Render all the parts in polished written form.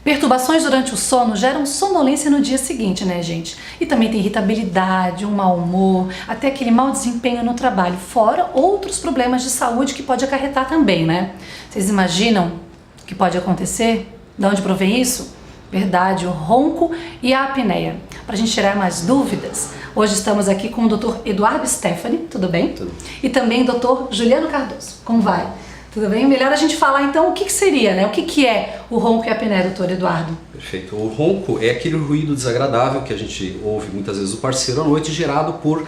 Perturbações durante o sono geram sonolência no dia seguinte, né, gente? E também tem irritabilidade, um mau humor, até aquele mau desempenho no trabalho, fora outros problemas de saúde que pode acarretar também, né? Vocês imaginam o que pode acontecer? De onde provém isso? Verdade, o ronco e a apneia. Para a gente tirar mais dúvidas, hoje estamos aqui com o Dr. Eduardo Stefani, tudo bem? Tudo. E também o Dr. Juliano Cardoso. Como vai? Tudo bem? Melhor a gente falar então o que seria, né? O que é o ronco e a apneia, doutor Eduardo? Perfeito. O ronco é aquele ruído desagradável que a gente ouve muitas vezes do parceiro à noite, gerado por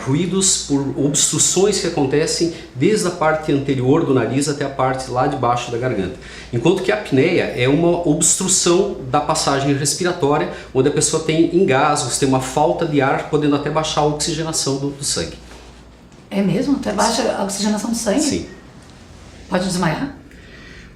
ruídos, por obstruções que acontecem desde a parte anterior do nariz até a parte lá de baixo da garganta. Enquanto que a apneia é uma obstrução da passagem respiratória, onde a pessoa tem engasgos, tem uma falta de ar, podendo até baixar a oxigenação do sangue. É mesmo? Até baixa a oxigenação do sangue? Sim. Pode desmaiar?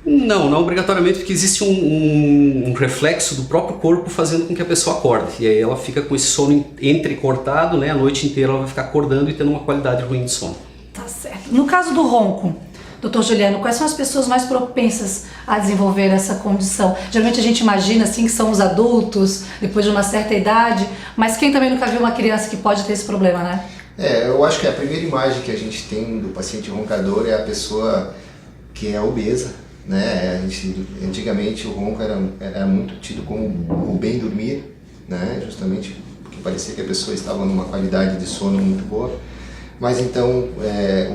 Não obrigatoriamente, porque existe um reflexo do próprio corpo fazendo com que a pessoa acorde. E aí ela fica com esse sono entrecortado, né? A noite inteira ela vai ficar acordando e tendo uma qualidade ruim de sono. Tá certo. No caso do ronco, doutor Juliano, quais são as pessoas mais propensas a desenvolver essa condição? Geralmente a gente imagina assim que são os adultos, depois de uma certa idade, mas quem também nunca viu uma criança que pode ter esse problema, né? Eu acho que a primeira imagem que a gente tem do paciente roncador é a pessoa que é obesa, né? Antigamente o ronco era muito tido como o bem dormir, né? Justamente porque parecia que a pessoa estava numa qualidade de sono muito boa. Mas então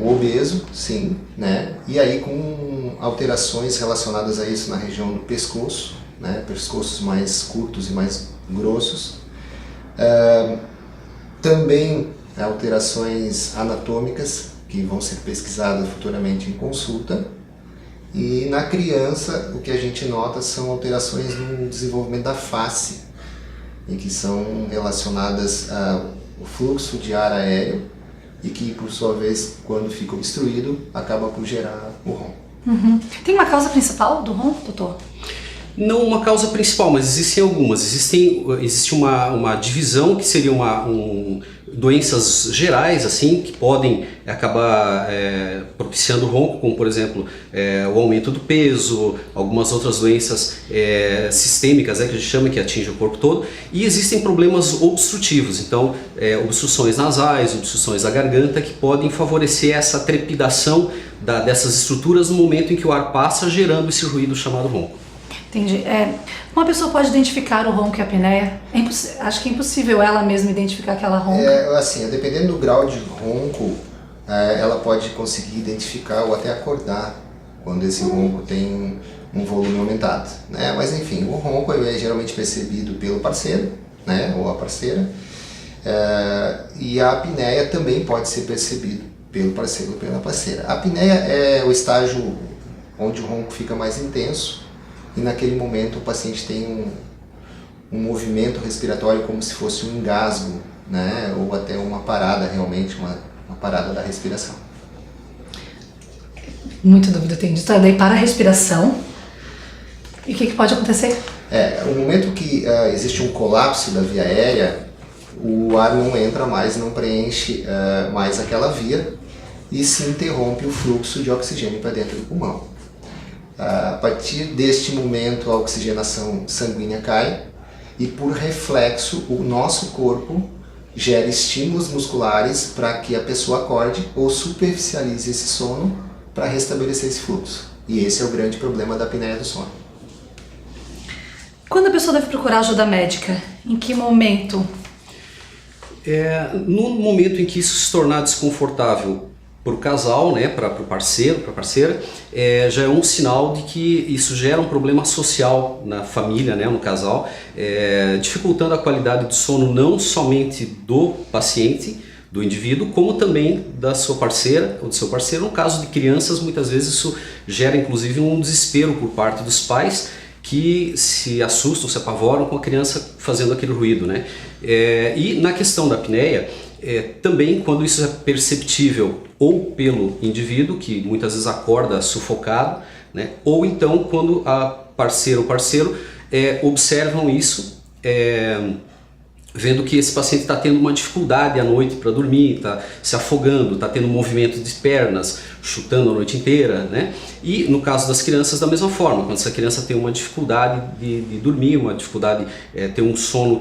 o obeso, sim, né? E aí com alterações relacionadas a isso na região do pescoço, né? Pescoços mais curtos e mais grossos. Também alterações anatômicas que vão ser pesquisadas futuramente em consulta. E na criança o que a gente nota são alterações no desenvolvimento da face, e que são relacionadas ao fluxo de ar aéreo e que, por sua vez, quando fica obstruído, acaba por gerar o ronco. Uhum. Tem uma causa principal do ronco, doutor? Não uma causa principal, mas existem algumas. Existe uma divisão que seria doenças gerais, assim, que podem acabar propiciando ronco, como por exemplo o aumento do peso, algumas outras doenças sistêmicas, que a gente chama, que atingem o corpo todo, e existem problemas obstrutivos, então obstruções nasais, obstruções da garganta, que podem favorecer essa trepidação dessas estruturas no momento em que o ar passa, gerando esse ruído chamado ronco. Entendi. Uma pessoa pode identificar o ronco e a apneia? Acho que é impossível ela mesma identificar que ela ronca. Assim, dependendo do grau de ronco, ela pode conseguir identificar ou até acordar quando esse ronco tem um volume aumentado, né? Mas enfim, o ronco é geralmente percebido pelo parceiro, né? Ou a parceira, e a apneia também pode ser percebido pelo parceiro ou pela parceira. A apneia é o estágio onde o ronco fica mais intenso, e naquele momento o paciente tem um movimento respiratório como se fosse um engasgo, né? Ou até uma parada, realmente uma parada da respiração. Muita dúvida tem disso. Daí para a respiração, e o que pode acontecer? No momento que existe um colapso da via aérea, o ar não entra mais, não preenche mais aquela via e se interrompe o fluxo de oxigênio para dentro do pulmão. A partir deste momento a oxigenação sanguínea cai e, por reflexo, o nosso corpo gera estímulos musculares para que a pessoa acorde ou superficialize esse sono para restabelecer esse fluxo. E esse é o grande problema da apneia do sono. Quando a pessoa deve procurar ajuda médica? Em que momento? No momento em que isso se tornar desconfortável para o casal, né, para o parceiro, para a parceira, já é um sinal de que isso gera um problema social na família, né, no casal, dificultando a qualidade do sono não somente do paciente, do indivíduo, como também da sua parceira ou do seu parceiro. No caso de crianças, muitas vezes isso gera inclusive um desespero por parte dos pais, que se assustam, se apavoram com a criança fazendo aquele ruído, né? E na questão da apneia, também quando isso é perceptível ou pelo indivíduo, que muitas vezes acorda sufocado, né? Ou então quando a parceira ou parceiro observam isso vendo que esse paciente está tendo uma dificuldade à noite para dormir, está se afogando, está tendo movimento de pernas, chutando a noite inteira, né? E no caso das crianças da mesma forma, quando essa criança tem uma dificuldade de dormir, uma dificuldade ter um sono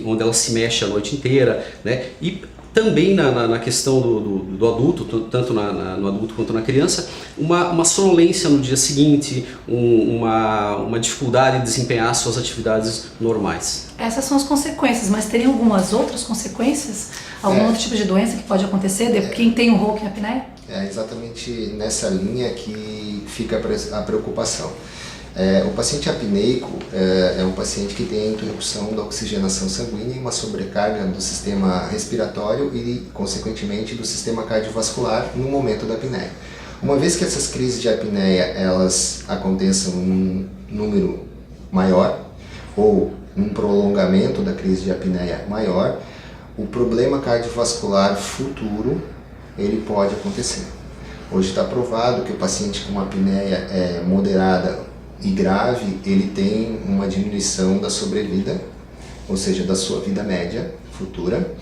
onde ela se mexe a noite inteira, né? E também na questão do adulto, tanto no adulto quanto na criança, uma sonolência no dia seguinte, uma dificuldade de desempenhar suas atividades normais. Essas são as consequências, mas tem algumas outras consequências? Algum outro tipo de doença que pode acontecer de quem tem um ronco e apneia? É exatamente nessa linha que fica a preocupação. O paciente apneico é um paciente que tem a interrupção da oxigenação sanguínea e uma sobrecarga do sistema respiratório e, consequentemente, do sistema cardiovascular no momento da apneia. Uma vez que essas crises de apneia elas aconteçam em um número maior ou um prolongamento da crise de apneia maior, o problema cardiovascular futuro ele pode acontecer. Hoje está provado que o paciente com apneia moderada e grave, ele tem uma diminuição da sobrevida, ou seja, da sua vida média futura,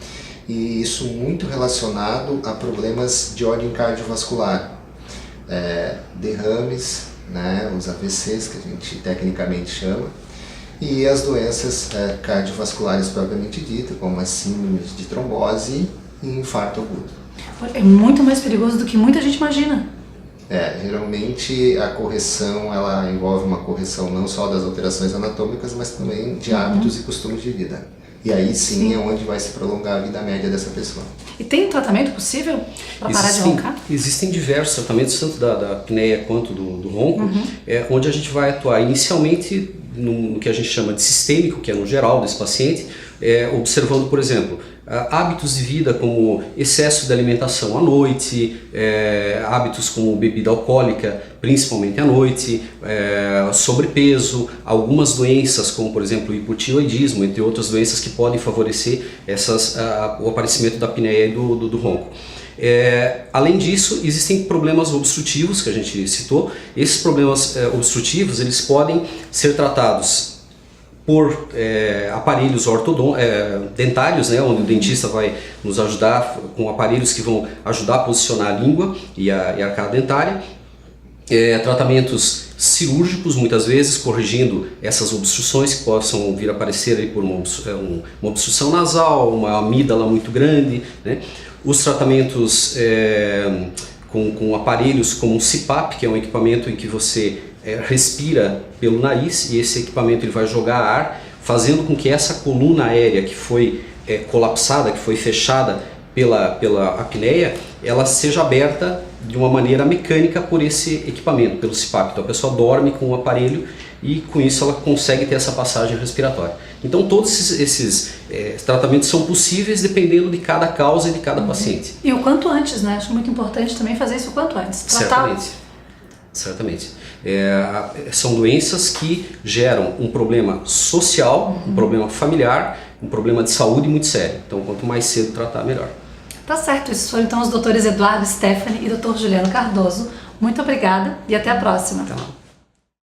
e isso muito relacionado a problemas de ordem cardiovascular, derrames, né, os AVCs que a gente tecnicamente chama, e as doenças cardiovasculares propriamente ditas, como as síndromes de trombose e infarto agudo. É muito mais perigoso do que muita gente imagina. Geralmente a correção ela envolve uma correção não só das alterações anatômicas, mas também de hábitos e costumes de vida. E aí sim é onde vai se prolongar a vida média dessa pessoa. E tem tratamento possível para parar de roncar? Existem diversos tratamentos, tanto da apneia quanto do ronco, onde a gente vai atuar inicialmente no que a gente chama de sistêmico, que é no geral desse paciente, observando, por exemplo, hábitos de vida como excesso de alimentação à noite, hábitos como bebida alcoólica, principalmente à noite, sobrepeso, algumas doenças como, por exemplo, o hipotireoidismo, entre outras doenças que podem favorecer o aparecimento da apneia e do ronco. Além disso, existem problemas obstrutivos que a gente citou. Esses problemas obstrutivos eles podem ser tratados por aparelhos dentários, né, onde o dentista vai nos ajudar com aparelhos que vão ajudar a posicionar a língua e a arcada dentária. Tratamentos cirúrgicos, muitas vezes corrigindo essas obstruções que possam vir a aparecer aí por uma obstrução nasal, uma amígdala muito grande, né? Os tratamentos com aparelhos como o CPAP, que é um equipamento em que você respira pelo nariz, e esse equipamento ele vai jogar ar, fazendo com que essa coluna aérea que foi colapsada, que foi fechada pela apneia, ela seja aberta de uma maneira mecânica por esse equipamento, pelo CPAP. Então a pessoa dorme com o aparelho e com isso ela consegue ter essa passagem respiratória. Então todos esses tratamentos são possíveis dependendo de cada causa e de cada paciente. E o quanto antes, né? Acho muito importante também fazer isso o quanto antes. Certamente. São doenças que geram um problema social, um problema familiar, um problema de saúde muito sério. Então quanto mais cedo tratar, melhor. Tá certo, esses foram então os doutores Eduardo Stephanie e Dr. Juliano Cardoso. Muito obrigada e até a próxima. Até lá.